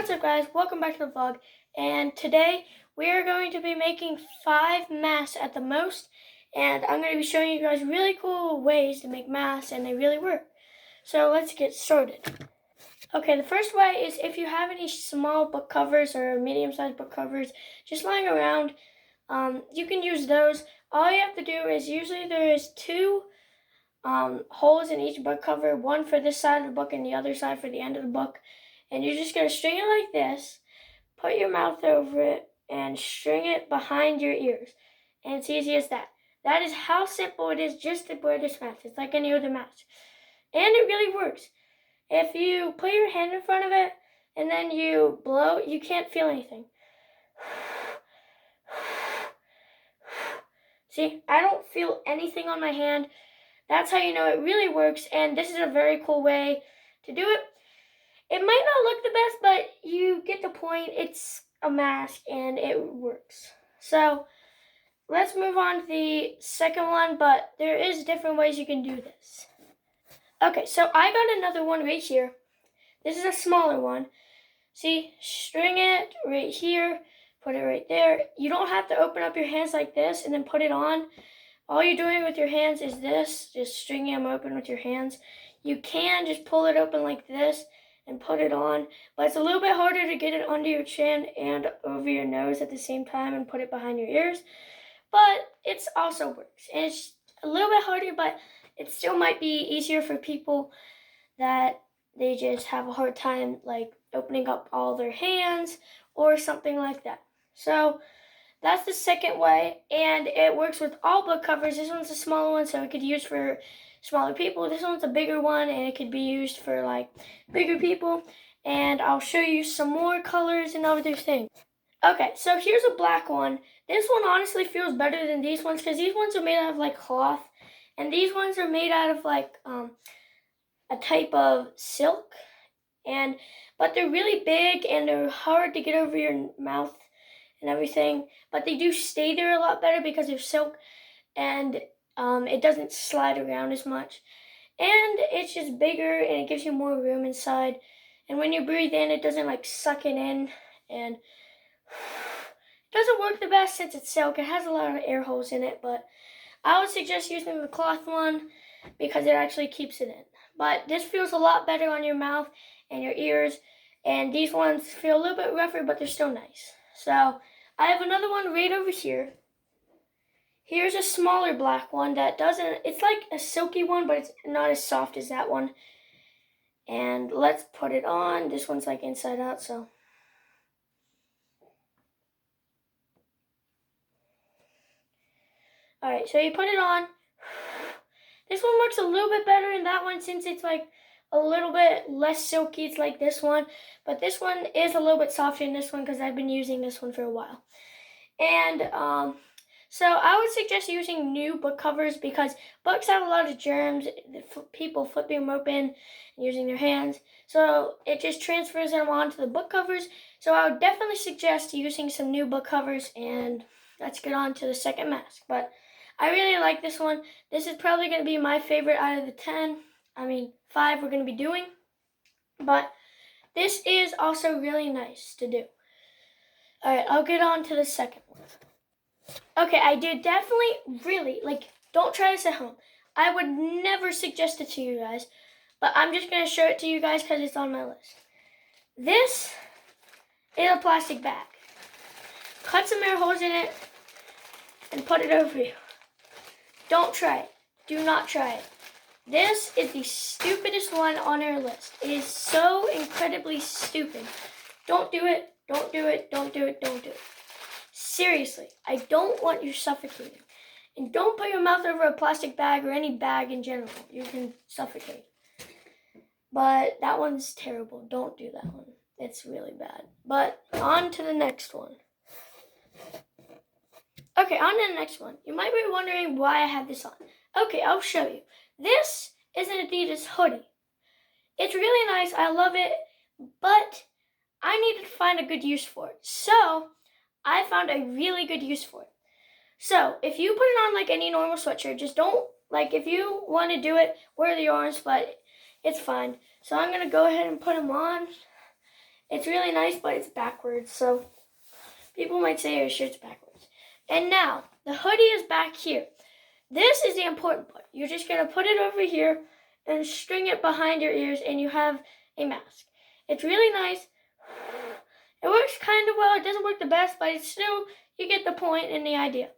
What's up, guys? Welcome back to the vlog, and today we are going to be making 5 masks at the most, and I'm going to be showing you guys really cool ways to make masks, and they really work. So let's get started. Okay, the first way is if you have any small book covers or medium-sized book covers just lying around, you can use those. All you have to do is usually there is 2 holes in each book cover, one for this side of the book and the other side for the end of the book. And you're just going to string it like this, put your mouth over it, and string it behind your ears. And it's easy as that. That is how simple it is just to wear this mask. It's like any other mask. And it really works. If you put your hand in front of it and then you blow, you can't feel anything. See, I don't feel anything on my hand. That's how you know it really works, and this is a very cool way to do it. It might not look the best, but you get the point. It's a mask, and it works. So, let's move on to the second one, but there is different ways you can do this. Okay, so I got another one right here. This is a smaller one. See, string it right here, put it right there. You don't have to open up your hands like this and then put it on. All you're doing with your hands is this, just stringing them open with your hands. You can just pull it open like this and put it on, but it's a little bit harder to get it under your chin and over your nose at the same time and put it behind your ears, but it also works. And it's a little bit harder, but it still might be easier for people that they just have a hard time like opening up all their hands or something like that. So that's the second way, and it works with all book covers. This one's a smaller one, so it could be used for smaller people. This one's a bigger one, and it could be used for like bigger people. And I'll show you some more colors and other things. Okay, so here's a black one. This one honestly feels better than these ones because these ones are made out of like cloth, and these ones are made out of like a type of silk, but they're really big and they're hard to get over your mouth and everything, but they do stay there a lot better because they're silk, and it doesn't slide around as much, and it's just bigger and it gives you more room inside, and when you breathe in it doesn't like suck it in, and it doesn't work the best since it's silk. It has a lot of air holes in it, but I would suggest using the cloth one because it actually keeps it in. But this feels a lot better on your mouth and your ears, and these ones feel a little bit rougher, but they're still nice. So I have another one right over here. Here's a smaller black one that it's like a silky one, but it's not as soft as that one. And let's put it on. This one's like inside out, so. Alright, so you put it on. This one works a little bit better than that one since it's like a little bit less silky. It's like this one, but this one is a little bit softer than this one because I've been using this one for a while. And so I would suggest using new book covers because books have a lot of germs, people flipping them open and using their hands, so it just transfers them onto the book covers. So I would definitely suggest using some new book covers, and let's get on to the second mask. But I really like this one. This is probably going to be my favorite out of the 5 we're going to be doing, but this is also really nice to do. Alright, I'll get on to the second one. Okay, I did definitely really, don't try this at home. I would never suggest it to you guys, but I'm just going to show it to you guys because it's on my list. This is a plastic bag. Cut some air holes in it and put it over you. Don't try it. Do not try it. This is the stupidest one on our list. It is so incredibly stupid. Don't do it. Don't do it. Don't do it. Don't do it. Seriously, I don't want you suffocating. And don't put your mouth over a plastic bag or any bag in general. You can suffocate. But that one's terrible. Don't do that one. It's really bad. But on to the next one. Okay, on to the next one. You might be wondering why I have this on. Okay, I'll show you. This is an Adidas hoodie. It's really nice. I love it. But I needed to find a good use for it. So I found a really good use for it. So if you put it on like any normal sweatshirt, just don't, if you want to do it, wear the orange, but it's fine. So I'm going to go ahead and put them on. It's really nice, but it's backwards, so people might say your shirt's backwards. And now, the hoodie is back here. This is the important part. You're just going to put it over here and string it behind your ears, and you have a mask. It's really nice. It works kind of well. It doesn't work the best, but it's still, you get the point and the idea.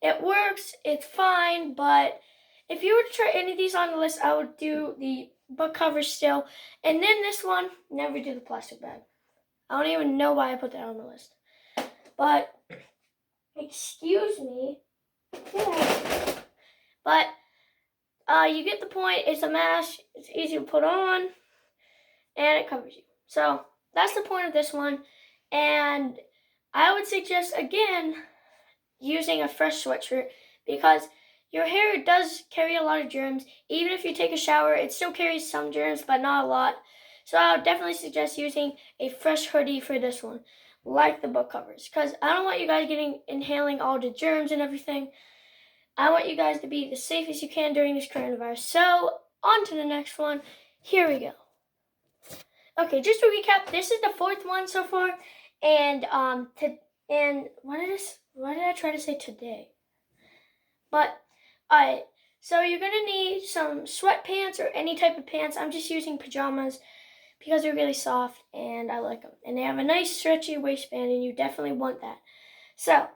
It works, it's fine, but if you were to try any of these on the list, I would do the book cover still. And then this one, never do the plastic bag. I don't even know why I put that on the list. But, excuse me. Yeah. But, you get the point. It's a mask. It's easy to put on. And it covers you. So, that's the point of this one. And I would suggest, again, using a fresh sweatshirt, because your hair does carry a lot of germs. Even if you take a shower, it still carries some germs, but not a lot. So I would definitely suggest using a fresh hoodie for this one, like the book covers, because I don't want you guys inhaling all the germs and everything. I want you guys to be the safest you can during this coronavirus. So on to the next one. Here we go. Okay, just to recap, this is the fourth one so far, and what did I try to say today? But, alright, so you're going to need some sweatpants or any type of pants. I'm just using pajamas because they're really soft and I like them. And they have a nice stretchy waistband, and you definitely want that. So,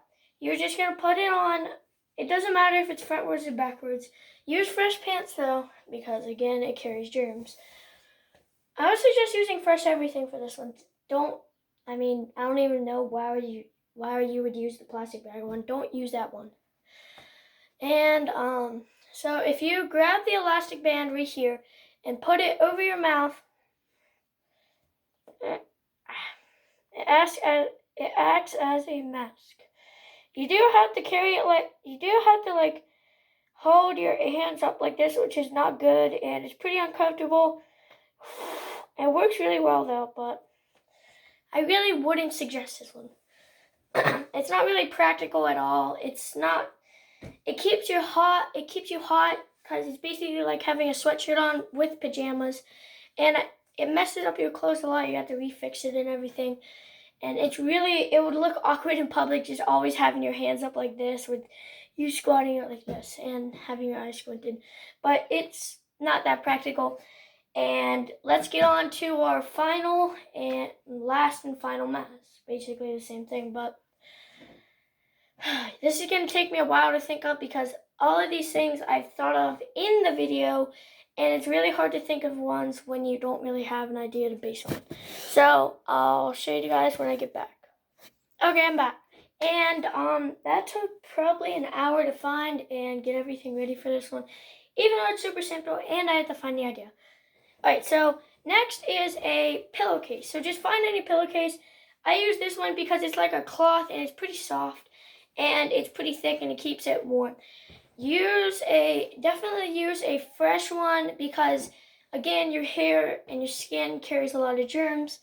you're just going to put it on. It doesn't matter if it's frontwards or backwards. Use fresh pants though, because again, it carries germs. I would suggest using fresh everything for this one. I don't even know why you would use the plastic bag one. Don't use that one. And so if you grab the elastic band right here and put it over your mouth, it acts as a mask. You do have to hold your hands up like this, which is not good, and it's pretty uncomfortable. It works really well though, but I really wouldn't suggest this one. It's not really practical at all. It keeps you hot because it's basically like having a sweatshirt on with pajamas, and it messes up your clothes a lot. You have to refix it and everything, and it would look awkward in public just always having your hands up like this with you squatting out like this and having your eyes squinted. But it's not that practical. And let's get on to our final and last and final mask. Basically the same thing, but this is going to take me a while to think of because all of these things I've thought of in the video, and it's really hard to think of ones when you don't really have an idea to base on. So I'll show you guys when I get back. Okay, I'm back. And that took probably an hour to find and get everything ready for this one, even though it's super simple and I had to find the idea. Alright, so next is a pillowcase. So just find any pillowcase. I use this one because it's like a cloth and it's pretty soft and it's pretty thick and it keeps it warm. Definitely use a fresh one because, again, your hair and your skin carries a lot of germs.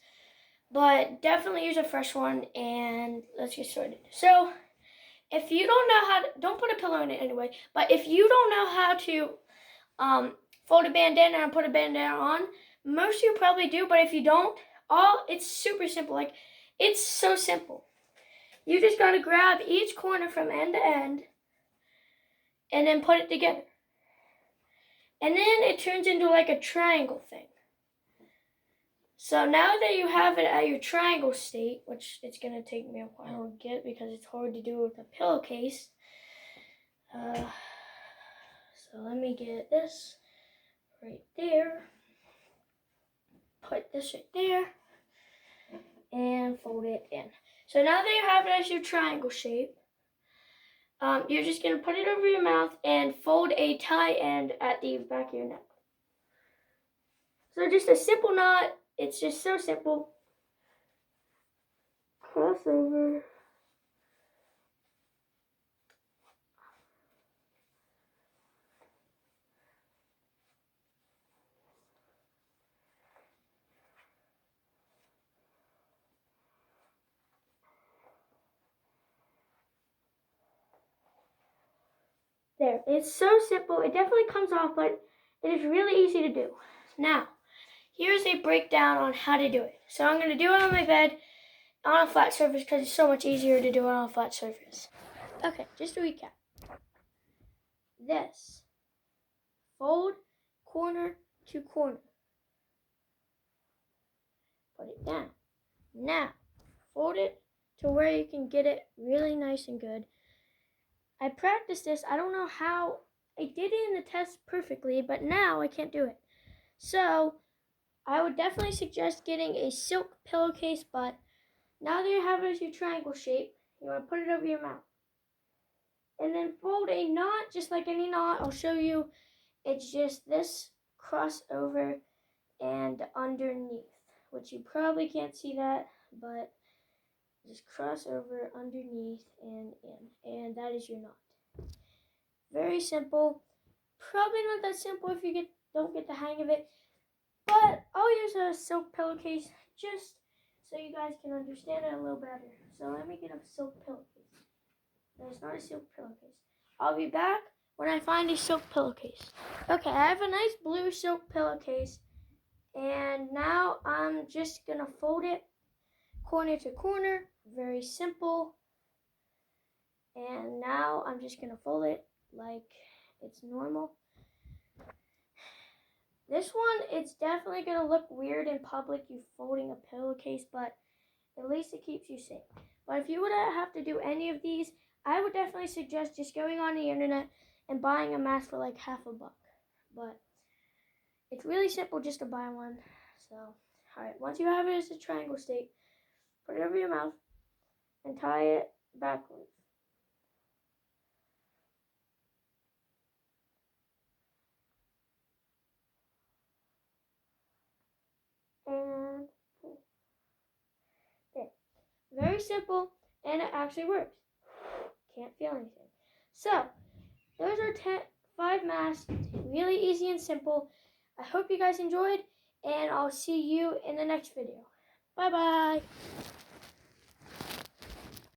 But definitely use a fresh one, and let's get started. So if you don't know don't put a pillow in it anyway, but if you don't know how to fold a bandana and put a bandana on, most of you probably do, but if you don't, it's super simple. Like, it's so simple. You just gotta grab each corner from end to end and then put it together. And then it turns into like a triangle thing. So now that you have it at your triangle state, which it's gonna take me a while to get because it's hard to do with a pillowcase. So let me get this right there. Put this right there and fold it in. So now that you have it as your triangle shape, you're just going to put it over your mouth and fold a tie end at the back of your neck. So just a simple knot. It's just so simple. Cross over. There, it's so simple. It definitely comes off, but it is really easy to do. Now, here's a breakdown on how to do it. So I'm going to do it on my bed on a flat surface because it's so much easier to do it on a flat surface. Okay, just to recap. This. Fold corner to corner. Put it down. Now, fold it to where you can get it really nice and good. I practiced this. I don't know how I did it in the test perfectly, but now I can't do it. So, I would definitely suggest getting a silk pillowcase, but now that you have it as your triangle shape, you want to put it over your mouth. And then fold a knot, just like any knot. I'll show you. It's just this crossover and underneath, which you probably can't see that, but just cross over underneath and in, and that is your knot. Very simple. Probably not that simple if you don't get the hang of it, but I'll use a silk pillowcase just so you guys can understand it a little better. So let me get a silk pillowcase. No, it's not a silk pillowcase. I'll be back when I find a silk pillowcase. Okay, I have a nice blue silk pillowcase, and now I'm just gonna fold it corner to corner. Very simple. And now I'm just gonna fold it like it's normal. This one, it's definitely gonna look weird in public, you folding a pillowcase, but at least it keeps you safe. But if you would have to do any of these, I would definitely suggest just going on the internet and buying a mask for like $50. But it's really simple just to buy one. So, alright, once you have it as a triangle shape, put it over your mouth and tie it backwards. And pull. There. Very simple, and it actually works. Can't feel anything. So, those are 5 masks. Really easy and simple. I hope you guys enjoyed, and I'll see you in the next video. Bye-bye.